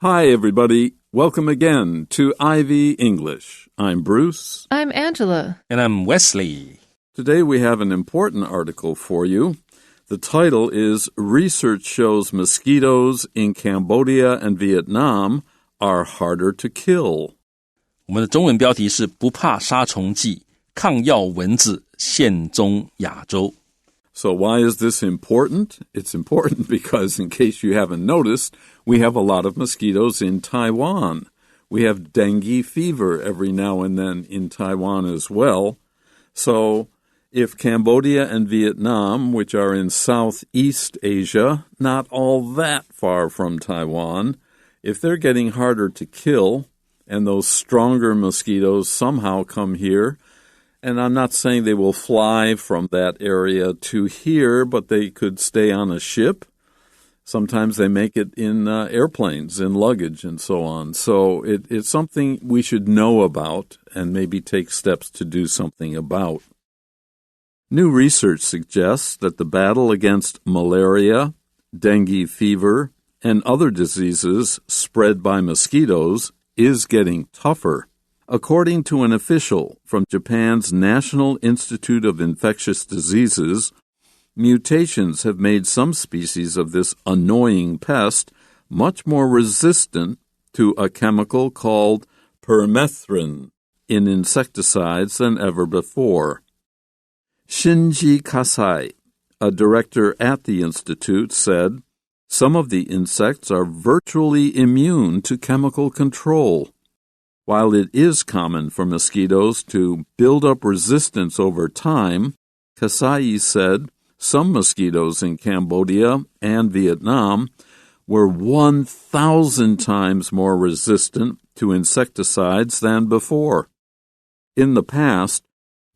Hi, everybody. Welcome again to Ivy English. I'm Bruce. I'm Angela. And I'm Wesley. Today we have an important article for you. The title is Research Shows Mosquitoes in Cambodia and Vietnam are harder to kill. 我们的中文标题是不怕杀虫剂，抗药蚊子现踪亚洲。So why is this important? It's important because, in case you haven't noticed, we have a lot of mosquitoes in Taiwan. We have dengue fever every now and then in Taiwan as well. So if Cambodia and Vietnam, which are in Southeast Asia, not all that far from Taiwan, if they're getting harder to kill and those stronger mosquitoes somehow come here, and I'm not saying they will fly from that area to here, but they could stay on a ship. Sometimes they make it in airplanes, in luggage, and so on. So it's something we should know about and maybe take steps to do something about. New research suggests that the battle against malaria, dengue fever, and other diseases spread by mosquitoes is getting tougher. According to an official from Japan's National Institute of Infectious Diseases, mutations have made some species of this annoying pest much more resistant to a chemical called permethrin in insecticides than ever before. Shinji Kasai, a director at the institute, said, "Some of the insects are virtually immune to chemical control. While it is common for mosquitoes to build up resistance over time," Kasai said, some mosquitoes in Cambodia and Vietnam were 1,000 times more resistant to insecticides than before. In the past,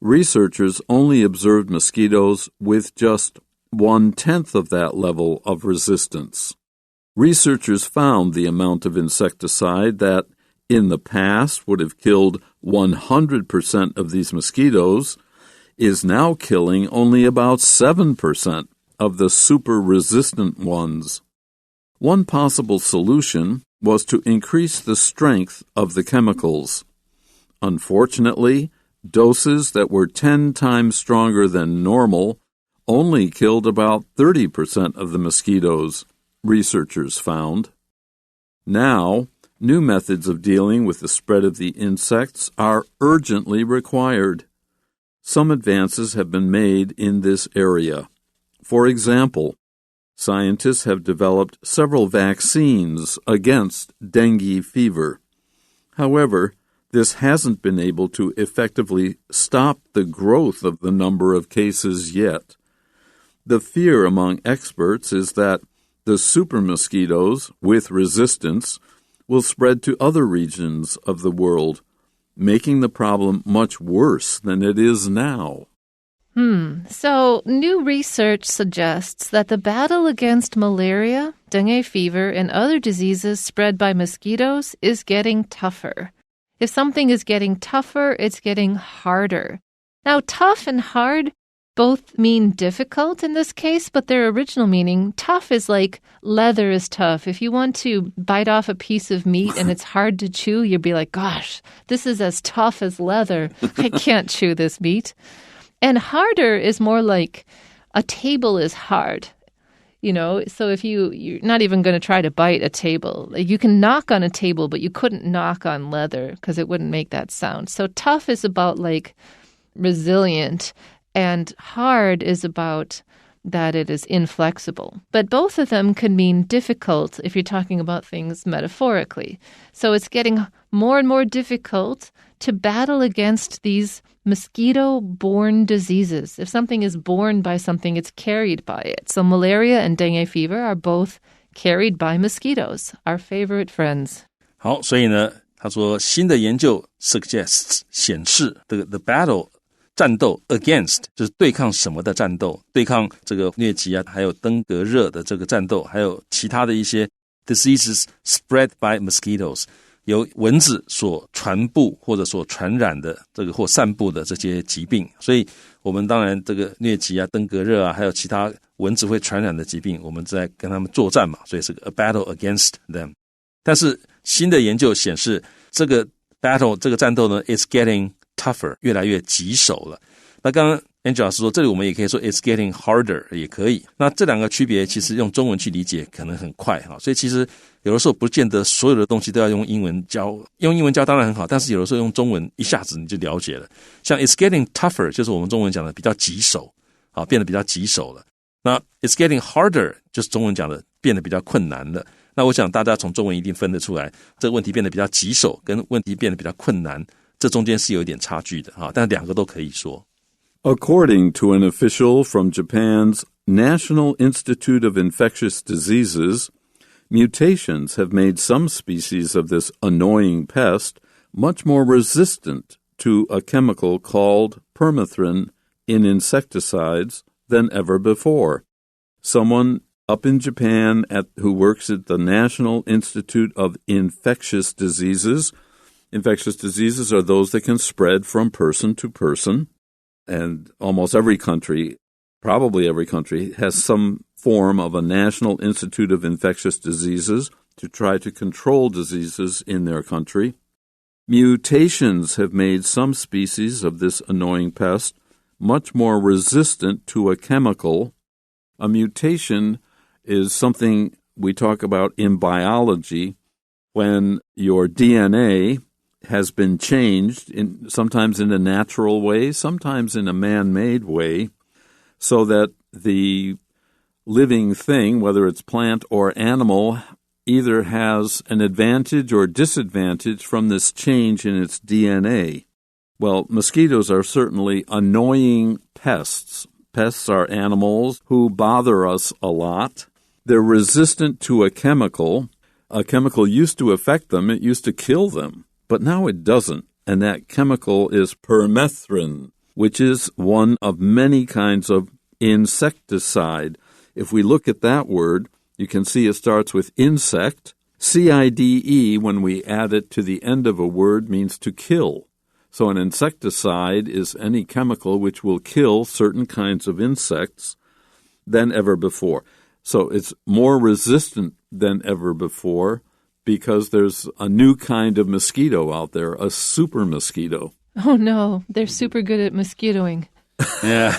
researchers only observed mosquitoes with just 1/10 of that level of resistance. Researchers found the amount of insecticide that in the past would have killed 100% of these mosquitoes is now killing only about 7% of the super-resistant ones. One possible solution was to increase the strength of the chemicals. Unfortunately, doses that were 10 times stronger than normal only killed about 30% of the mosquitoes, researchers found. Now, new methods of dealing with the spread of the insects are urgently required. Some advances have been made in this area. For example, scientists have developed several vaccines against dengue fever. However, this hasn't been able to effectively stop the growth of the number of cases yet. The fear among experts is that the super mosquitoes with resistance will spread to other regions of the world, making the problem much worse than it is now. So new research suggests that the battle against malaria, dengue fever, and other diseases spread by mosquitoes is getting tougher. If something is getting tougher, it's getting harder. Now, tough and hard both mean difficult in this case, but their original meaning, tough is like leather is tough. If you want to bite off a piece of meat and it's hard to chew, you'd be like, gosh, this is as tough as leather. I can't chew this meat. And harder is more like a table is hard. You know, so if you're not even going to try to bite a table. You can knock on a table, but you couldn't knock on leather because it wouldn't make that sound. So tough is about like resilient, and hard is about that it is inflexible. But both of them can mean difficult if you're talking about things metaphorically. So it's getting more and more difficult to battle against these mosquito-borne diseases. If something is borne by something, it's carried by it. So malaria and dengue fever are both carried by mosquitoes, our favorite friends. 好，所以呢，他说新的研究 suggests 显示the battle 战斗 against 就是对抗什么的战斗，对抗这个疟疾啊，还有登革热的这个战斗，还有其他的一些 diseases spread by mosquitoes， 由蚊子所传播或者所传染的这个或散布的这些疾病。所以我们当然这个疟疾啊、登革热啊，还有其他蚊子会传染的疾病，我们在跟他们作战嘛，所以是个 a battle against them。但是新的研究显示，这个 battle 这个战斗呢 is getting tougher， 越来越棘手了。那刚刚 Angela 老师说，这里我们也可以说 it's getting harder 也可以。那这两个区别其实用中文去理解可能很快哈，所以其实有的时候不见得所有的东西都要用英文教，用英文教当然很好，但是有的时候用中文一下子你就了解了。像 it's getting tougher 就是我们中文讲的比较棘手，好，变得比较棘手了。那 it's getting harder 就是中文讲的变得比较困难了。那我想大家从中文一定分得出来，这个问题变得比较棘手跟问题变得比较困难，这中间是有一点差距的哈，但两个都可以说。According to an official from Japan's National Institute of Infectious Diseases, mutations have made some species of this annoying pest much more resistant to a chemical called permethrin in insecticides than ever before. Someone up in Japan who works at the National Institute of Infectious Diseases. Infectious diseases are those that can spread from person to person. And almost every country, probably every country, has some form of a National Institute of Infectious Diseases to try to control diseases in their country. Mutations have made some species of this annoying pest much more resistant to a chemical. A mutation is something we talk about in biology when your DNA has been changed, sometimes in a natural way, sometimes in a man-made way, so that the living thing, whether it's plant or animal, either has an advantage or disadvantage from this change in its DNA. Well, mosquitoes are certainly annoying pests. Pests are animals who bother us a lot. They're resistant to a chemical. A chemical used to affect them. It used to kill them. But now it doesn't, and that chemical is permethrin, which is one of many kinds of insecticide. If we look at that word, you can see it starts with insect. CIDE, when we add it to the end of a word, means to kill. So an insecticide is any chemical which will kill certain kinds of insects than ever before. So it's more resistant than ever before.Because there's a new kind of mosquito out there, a super mosquito. Oh no, they're super good at mosquitoing. Yeah.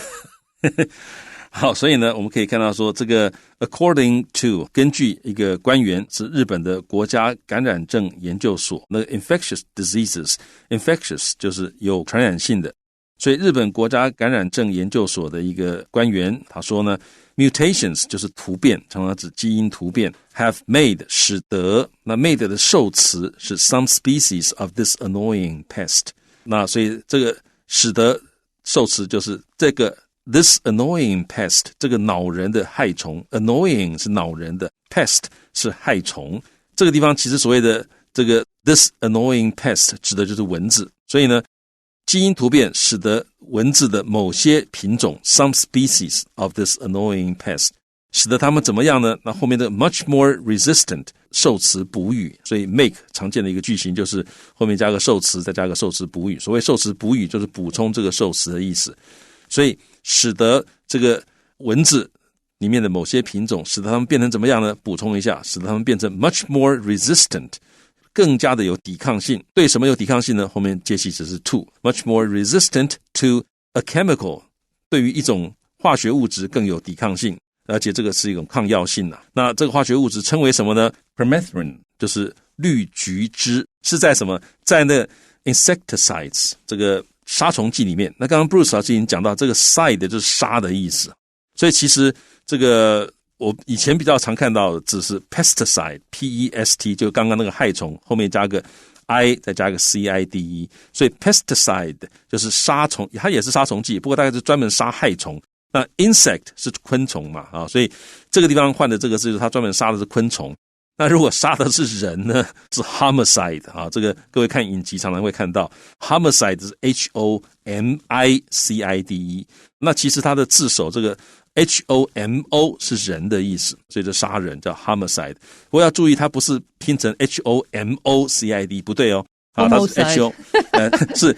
好，所以呢，我们可以看到说，这个 according to 根据一个官员是日本的国家感染症研究所，那个 infectious diseases， infectious 就是有传染性的，所以日本国家感染症研究所的一个官员他说呢。Mutations 就是突变，常常指基因突变 have made 使得，那 made 的受词是 some species of this annoying pest， 那所以这个使得受词就是这个 this annoying pest， 这个恼人的害虫 annoying 是恼人的 pest 是害虫，这个地方其实所谓的这个 this annoying pest 指的就是蚊子，所以呢基因突变使得蚊子的某些品种 some species of this annoying pest 使得它们怎么样呢？那后面的 much more resistant 受词补语，所以 make 常见的一个句型就是后面加个受词再加个受词补语，所谓受词补语就是补充这个受词的意思，所以使得这个蚊子里面的某些品种使得它们变成怎么样呢？补充一下，使得它们变成 much more resistant更加的有抵抗性，对什么有抵抗性呢？后面介系词是 to much more resistant to a chemical， 对于一种化学物质更有抵抗性，而且这个是一种抗药性那这个化学物质称为什么呢？ permethrin 就是绿菊酯，是在什么？在那 insecticides 这个杀虫剂里面。那刚刚 Bruce 老师已经讲到，这个 side 就是杀的意思，所以其实这个我以前比较常看到的字是 pesticide P-E-S-T， 就刚刚那个害虫后面加个 I 再加个 C-I-D-E， 所以 pesticide 就是杀虫，它也是杀虫剂，不过大概是专门杀害虫。那 insect 是昆虫嘛所以这个地方换的这个字，它专门杀的是昆虫。那如果杀的是人呢，是 homicide 这个各位看影集常常会看到 homicide 是 H-O-M-I-C-I-D-E， 那其实它的字首这个H-O-M-O 是人的意思，所以就杀人叫 homicide。不过要注意，它不是拼成 H-O-M-O-C-I-D， 不对它是 H-O 是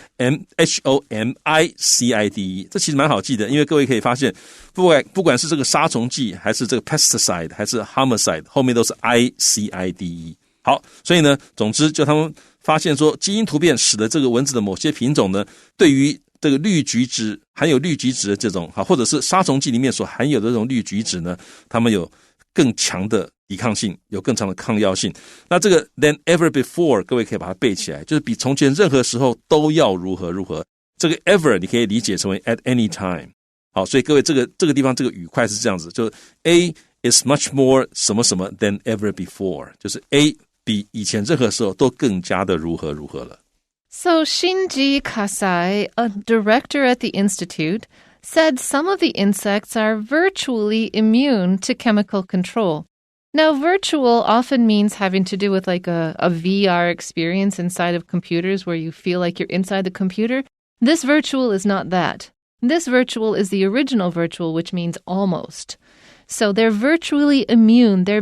H-O-M-I-C-I-D-E， 这其实蛮好记的，因为各位可以发现，不管是这个杀虫剂，还是这个 pesticide， 还是 homicide， 后面都是 I-C-I-D-E。好，所以呢，总之就他们发现说，基因突变使得这个蚊子的某些品种呢，对于这个氯菊酯含有氯菊酯的这种或者是杀虫剂里面所含有的这种氯菊酯呢，它们有更强的抵抗性，有更强的抗药性。那这个 than ever before 各位可以把它背起来，就是比从前任何时候都要如何如何。这个 ever 你可以理解成为 at any time。好，所以各位这个地方这个语块是这样子，就 A is much more 什么什么 than ever before， 就是 A 比以前任何时候都更加的如何如何了。So Shinji Kasai, a director at the institute, said some of the insects are virtually immune to chemical control. Now, virtual often means having to do with like a VR experience inside of computers where you feel like you're inside the computer. This virtual is not that. This virtual is the original virtual, which means almost. So they're virtually immune. They're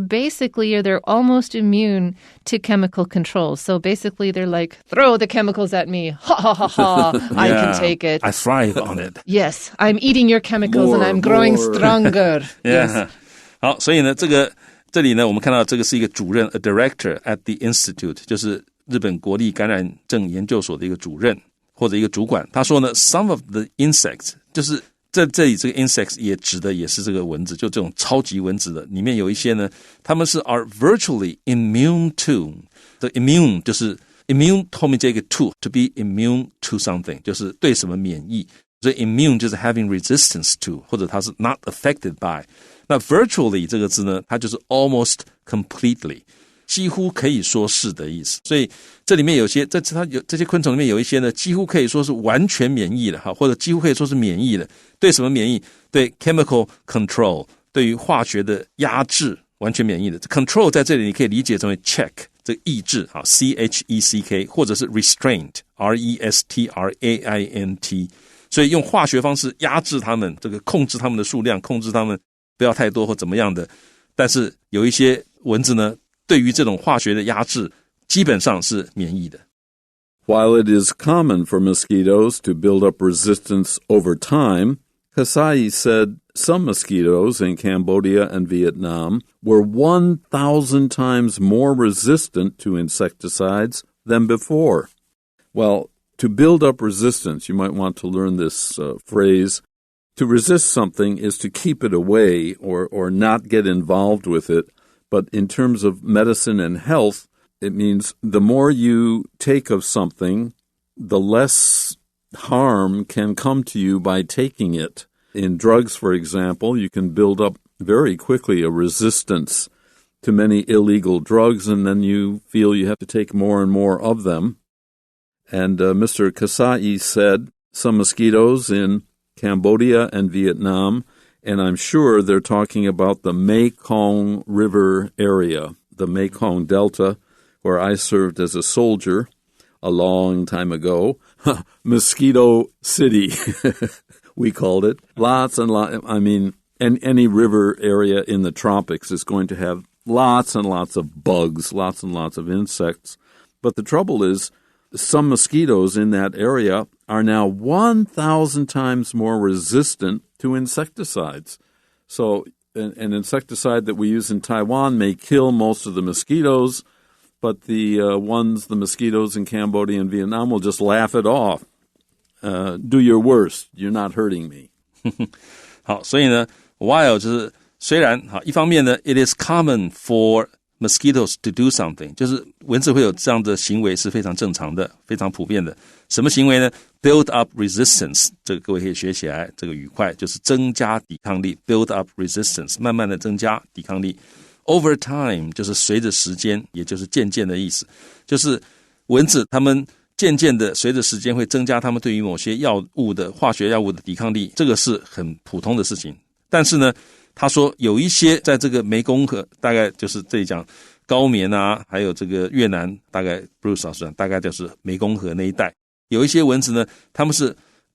almost immune to chemical control. So basically they're like, throw the chemicals at me. Ha ha ha ha. I can take it. I thrive on it. Yes, I'm eating your chemicals and I'm growing stronger. Yeah. 好，所以呢，这里呢，我们看到这个是一个主任 ，a director at the institute， 就是日本国立感染症研究所的一个主任或者一个主管。他说呢 ，some of the insects， 就是在这里这个 insects 也指的也是这个蚊子，就这种超级蚊子的，里面有一些呢，他们是 are virtually immune to， 这 immune 就是 immune 后面接一个 to be immune to something， 就是对什么免疫，所以 immune 就是 having resistance to， 或者它是 not affected by。那 virtually 这个字呢，它就是 almost completely， 几乎可以说是的意思。所以这里面有些这些昆虫里面有一些呢，几乎可以说是完全免疫了，或者几乎可以说是免疫了。对什么免疫？对 chemical control， 对于化学的压制完全免疫的。control 在这里你可以理解成为 check， 这个抑制，check， 或者是 restraint， restraint。所以用化学方式压制它们，这个控制它们的数量，控制它们不要太多或怎么样的。但是有一些蚊子呢，对于这种化学的压制基本上是免疫的。While it is common for mosquitoes to build up resistance over time, Kasai said some mosquitoes in Cambodia and Vietnam were 1,000 times more resistant to insecticides than before. Well, to build up resistance, you might want to learn this phrase. To resist something is to keep it away or not get involved with it. But in terms of medicine and health, it means the more you take of something, the less harm can come to you by taking it. In drugs, for example, you can build up very quickly a resistance to many illegal drugs, and then you feel you have to take more and more of them. And Mr. Kasai said some mosquitoes in Cambodia and Vietnam, and I'm sure they're talking about the Mekong River area, the Mekong Delta, where I served as a soldier a long time ago. Mosquito City, we called it. Lots and lots, I mean, any river area in the tropics is going to have lots and lots of bugs, lots and lots of insects. But the trouble is, some mosquitoes in that area are now 1,000 times more resistant to insecticides. So an insecticide that we use in Taiwan may kill most of the mosquitoes, but the mosquitoes in Cambodia and Vietnam will just laugh it off. Do your worst. You're not hurting me. 好，所以呢 while 就是虽然一方面呢 it is common for mosquitoes to do something， 就是蚊子会有这样的行为是非常正常的，非常普遍的。什么行为呢？ build up resistance， 这个各位可以学起来，这个语块就是增加抵抗力， build up resistance， 慢慢的增加抵抗力。 over time 就是随着时间，也就是渐渐的意思，就是蚊子它们渐渐的随着时间会增加它们对于某些化学药物的抵抗力，这个是很普通的事情。但是呢他说有一些在这个湄公河，大概就是这里讲高棉啊，还有这个越南，大概 Bruce 老师讲大概就是湄公河那一带，有一些蚊子呢，它们是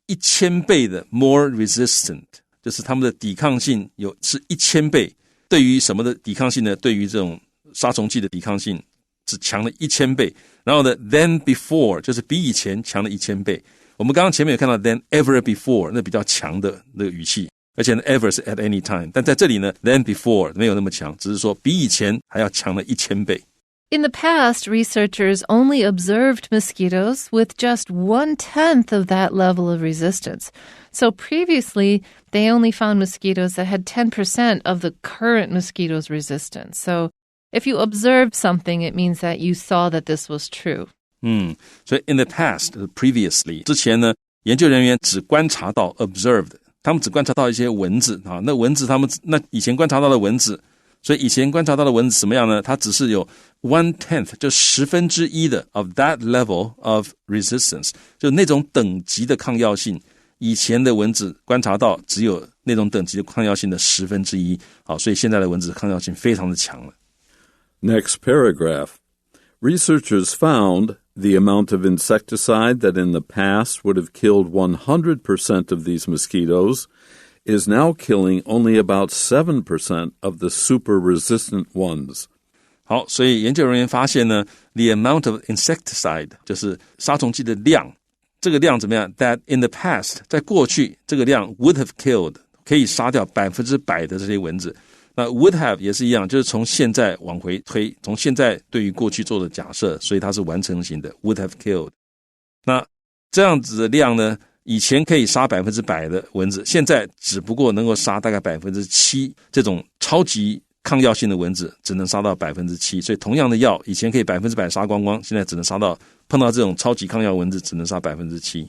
1000倍的 more resistant， 就是它们的抵抗性是1000倍。对于什么的抵抗性呢？对于这种杀虫剂的抵抗性是强了1000倍。然后呢 than before 就是比以前强了1000倍。我们刚刚前面有看到 than ever before， 那比较强的那个语气。而且呢 ever 是 at any time， 但在这里呢 than before 没有那么强，只是说比以前还要强了1000倍。In the past, researchers only observed mosquitoes with just 1/10 of that level of resistance. So previously, they only found mosquitoes that had 10% of the current mosquito's resistance. So if you observed something, it means that you saw that this was true. 所以 in the past, previously, 之前呢，研究人员只观察到 observed， 他们只观察到一些蚊子啊，那蚊子他们那以前观察到的蚊子，所以以前观察到的蚊子什么样呢？它只是有 1/10， 就1/10的 of that level of resistance， 就那种等级的抗药性。以前的蚊子观察到只有那种等级的抗药性的1/10，好，所以现在的蚊子抗药性非常的强了。Next paragraph. Researchers found the amount of insecticide that in the past would have killed 100% of these mosquitoes is now killing only about 7% of the super-resistant ones. 好，所以研究人员发现呢 the amount of insecticide 就是杀虫剂的量，这个量怎么样 that in the past 在过去这个量 would have killed 可以杀掉100%的这些蚊子。那 would have 也是一样，就是从现在往回推，从现在对于过去做的假设，所以它是完成型的 would have killed。那这样子的量呢，以前可以杀100%的蚊子，现在只不过能够杀大概7%，这种超级抗药性的蚊子只能杀到7%，所以同样的药以前可以100%杀光光，现在只能杀到碰到这种超级抗药蚊子只能杀7%。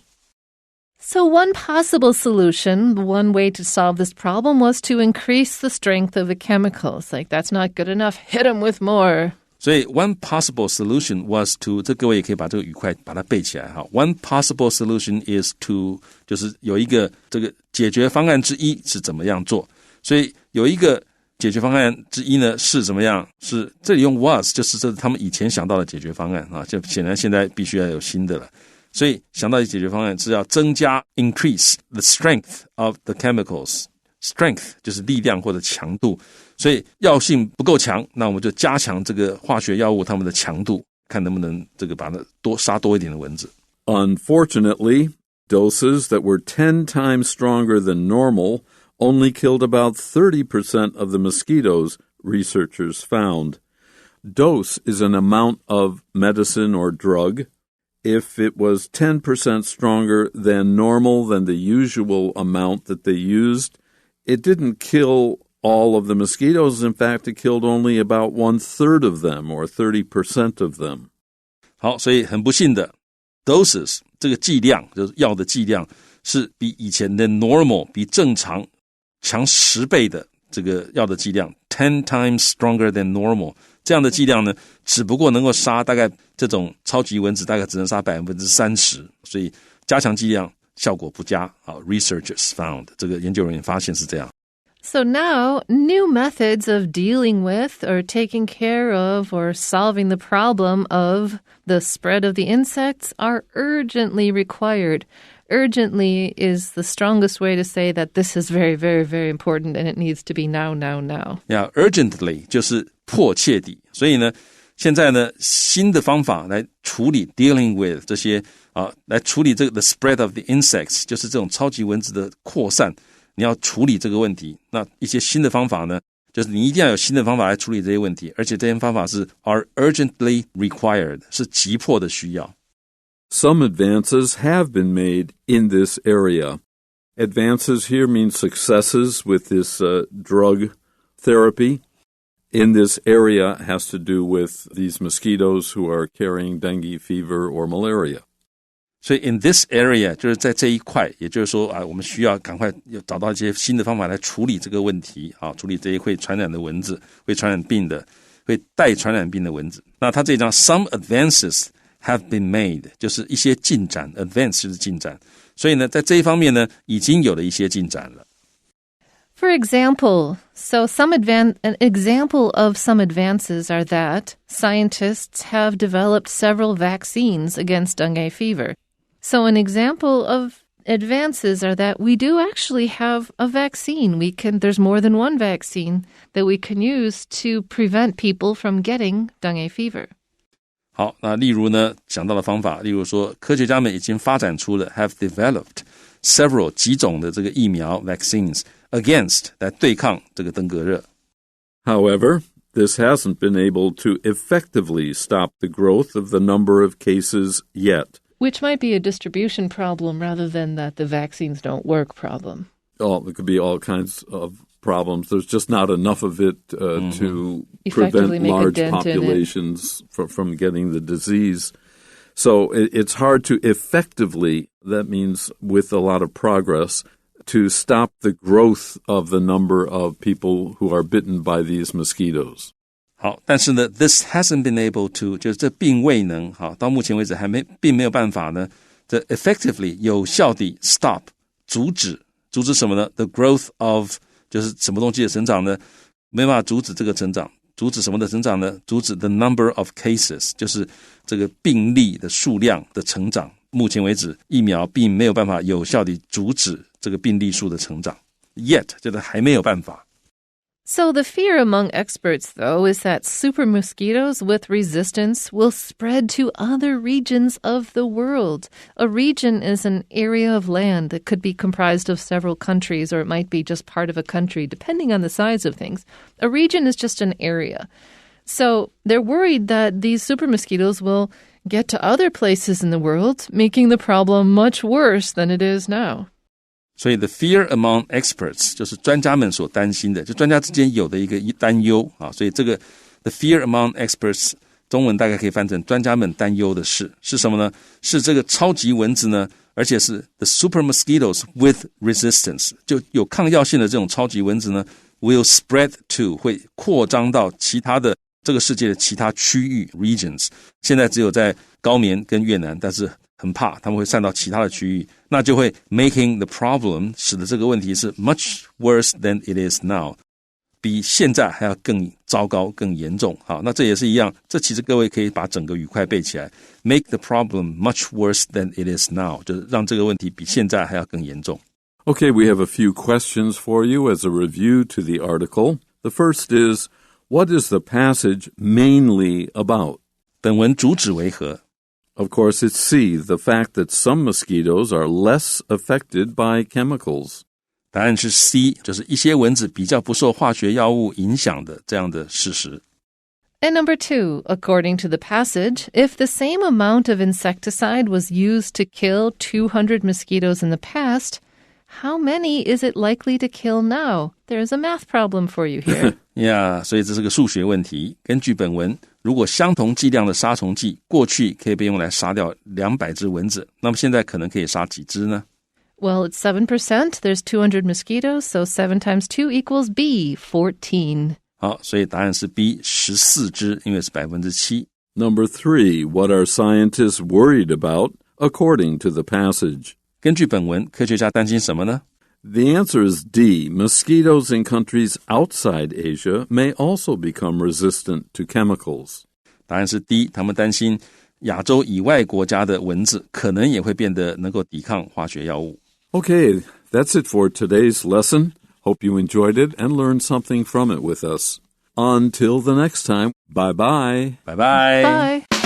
So one possible solution, one way to solve this problem was to increase the strength of the chemicals. Like, that's not good enough. Hit them with more. 所以 one possible solution was to 这各位也可以把这个语块把它背起来哈。One possible solution is to 就是有一个这个解决方案之一是怎么样做。所以有一个解决方案之一呢是怎么样？是这里用 was 就是这他们以前想到的解决方案啊，就显然现在必须要有新的了。所以想到的解决方案是要增加 increase the strength of the chemicals. Strength 就是力量或者强度，所以药性不够强，那我们就加强这个化学药物它们的强度，看能不能这个把它杀多一点的蚊子。Unfortunately, doses that were 10 times stronger than normal only killed about 30% of the mosquitoes, researchers found. Dose is an amount of medicine or drug.If it was 10% stronger than normal than the usual amount that they used, it didn't kill all of the mosquitoes. In fact, it killed only about 1/3 of them, or 30% of them. 好，所以很不幸的 doses 这个剂量就是药的剂量是比以前的 normal 比正常强10倍的这个药的剂量 10 times stronger than normal。这样的剂量呢，只不过能够杀大概这种超级蚊子大概只能杀30%，所以加强剂量效果不佳。好 ，researchers found 这个研究人员发现是这样。So now, new methods of dealing with or taking care of or solving the problem of the spread of the insects are urgently required. Urgently is the strongest way to say that this is very, very, very important and it needs to be now, now, now. Yeah, urgently 就是迫切地，所以呢，现在呢，新的方法来处理 dealing with 这些来处理这个 the spread of the insects， 就是这种超级蚊子的扩散，你要处理这个问题。那一些新的方法呢，就是你一定要有新的方法来处理这些问题，而且这些方法是 are urgently required， 是急迫的需要。Some advances have been made in this area. Advances here mean successes with this drug therapy.In this area has to do with these mosquitoes who are carrying dengue fever or malaria. 所以 in this area 就是在这一块，也就是说我们需要赶快找到一些新的方法来处理这个问题处理这些会传染的蚊子，会传染病的，会带传染病的蚊子。那它这一张 some advances have been made 就是一些进展 advance 就是进展，所以呢在这一方面呢已经有了一些进展了。For example, an example of some advances are that scientists have developed several vaccines against dengue fever. So an example of advances are that we do actually have a vaccine. There's more than one vaccine that we can use to prevent people from getting dengue fever. 好，那例如呢，想到的方法，例如说，科学家们已经发展出了 have developed several 几种的这个疫苗 vaccines against 来对抗这个登革热。However, This hasn't been able to effectively stop the growth of the number of cases yet. Which might be a distribution problem rather than that the vaccines don't work problem. Oh, there could be all kinds of problems. There's just not enough of it to prevent large populations from getting the disease. So it's hard to effectively, that means with a lot of progress, to stop the growth of the number of people who are bitten by these mosquitoes. 好，但是呢 this hasn't been able to 就是这并未能好到目前为止并没有办法呢这 effectively 有效地 stop 阻止什么呢 the growth of 就是什么东西的成长呢没办法阻止这个成长阻止什么的成长呢阻止 the number of cases 就是这个病例的数量的成长目前为止疫苗并没有办法有效地阻止这个病例数的成长 yet 就是还没有办法So the fear among experts, though, is that super mosquitoes with resistance will spread to other regions of the world. A region is an area of land that could be comprised of several countries, or it might be just part of a country, depending on the size of things. A region is just an area. So they're worried that these super mosquitoes will get to other places in the world, making the problem much worse than it is now. 所以 the fear among experts 就是专家们所担心的就专家之间有的一个担忧啊，所以这个 the fear among experts 中文大概可以翻成专家们担忧的是什么呢是这个超级蚊子呢而且是 the super mosquitoes with resistance 就有抗药性的这种超级蚊子呢 will spread to 会扩张到其他的这个世界的其他区域 regions 现在只有在高棉跟越南但是很怕他们会散到其他的区域那就会 making the problem 使得这个问题是 much worse than it is now 比现在还要更糟糕更严重好那这也是一样这其实各位可以把整个语块背起来 make the problem much worse than it is now 就是让这个问题比现在还要更严重 Okay, we have a few questions for you as a review to the article. The first is, what is the passage mainly about? 本文主旨为何Of course, it's C, the fact that some mosquitoes are less affected by chemicals. 答案是 C 就是一些蚊子比较不受化学药物影响的这样的事实 And number 2, according to the passage, if the same amount of insecticide was used to kill 200 mosquitoes in the past, how many is it likely to kill now? There's a math problem for you here. Yeah, 所以这是个数学问题根据本文如果相同剂量的杀虫剂过去可以被用来杀掉200只蚊子那么现在可能可以杀几只呢 Well, it's 7%. There's 200 mosquitoes, so 7 times 2 equals B, 14. 好，所以答案是 B 14只因为是 7%. Number 3, what are scientists worried about according to the passage? 根据本文科学家担心什么呢 The answer is D. Mosquitoes in countries outside Asia may also become resistant to chemicals. 答案是 D 他们担心亚洲以外国家的蚊子可能也会变得能够抵抗化学药物 Okay, that's it for today's lesson. Hope you enjoyed it and learned something from it with us. Until the next time, bye-bye. Bye-bye. Bye.